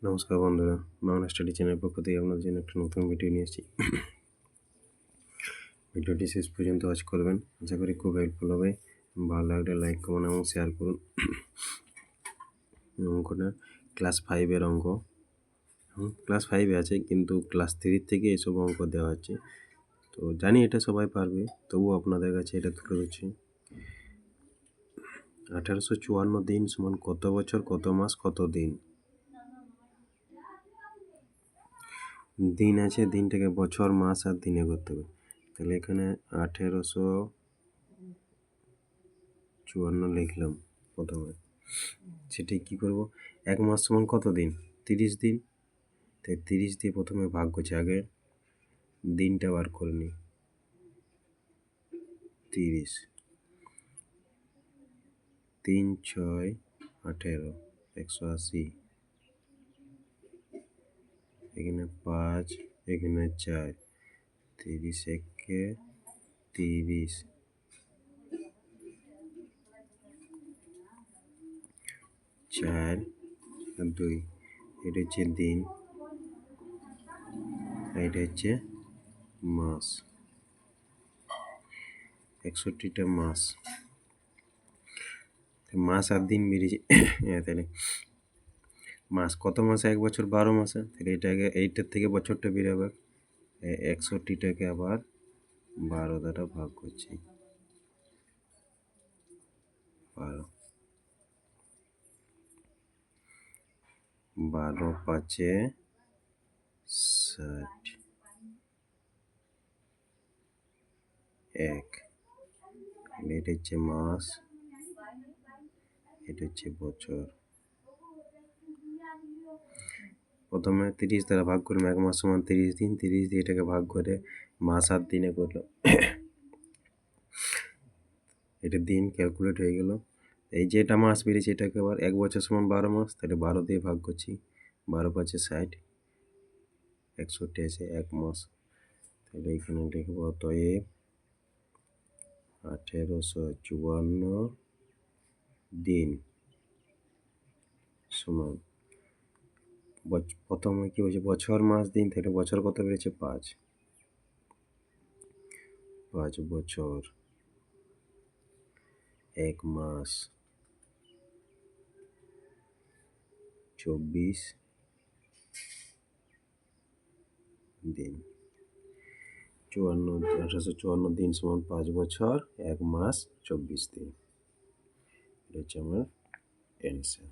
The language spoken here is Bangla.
নমস্কার বন্ধুরা, বাংলা স্টাডি চ্যানেলের পক্ষ থেকে আপনাদের জন্য একটা নতুন ভিডিও নিয়ে এসেছি। ভিডিওটি শেষ পর্যন্ত ওয়াচ করবেন, আশা করি খুব হেল্পফুল হবে। ভালো লাগলে লাইক করুন এবং শেয়ার করুন। অঙ্কটা ক্লাস 5-এর অঙ্ক। ক্লাস 5-এ আছে, কিন্তু ক্লাস 3 থেকে এসব অঙ্ক দেওয়া হচ্ছে। তো জানি এটা সবাই পারবে, তবুও আপনাদের কাছে এটা তুলে ধরছি। 1854 দিন সমান কত বছর, কত মাস, কত দিন? দিন আছে, দিনটাকে বছর, মাস আর দিনে করতে হবে। তাহলে এখানে 1854 লিখলাম প্রথমে। সেটি কি করব? এক মাস সমান কত দিন? 30 দিন। তাই 30 দিয়ে প্রথমে ভাগ করছি, আগে দিনটা বার করে নিই। 30, 3, 6, 18, 180। এখানে 5, এখানে 4, 30 একে 30, 4 আর 2। এটা হচ্ছে দিন, এটা হচ্ছে মাস। 61টা মাস। মাস আর দিন বেরিয়েছে। তাহলে মাস কত মাসে? 1 বছর 12 মাসে। তাহলে এটাকে এইটার থেকে বছরটা বেরোবে। 61টাকে আবার 12 দ্বারা ভাগ করছি। 12 5-এ 60, 1। এটা হচ্ছে মাস, এটা হচ্ছে বছর। প্রথমে 30 দ্বারা ভাগ করলাম, 1 মাস সমান 30 দিন। 30 দিয়ে এটাকে ভাগ করে মাস আর দিনে করলাম। এটা দিন ক্যালকুলেট হয়ে গেল। এই যে এটা মাস বেরিয়েছে, এটাকে আবার 1 বছর সমান 12 মাস। তাহলে 12 দিয়ে ভাগ করছি, 12 5-এ 60, 61 আছে 1 মাস। তাহলে এখানে লিখব অতএব 1854 দিন সমান প্রথমে কি বলছে? বছর, মাস, দিন। তাহলে বছর কত বেড়েছে? 5 বছর, 1 মাস, 24 দিন। 1854 দিন সমান 5 বছর, 1 মাস, 24 দিন। এটা হচ্ছে আমার অ্যান্সার।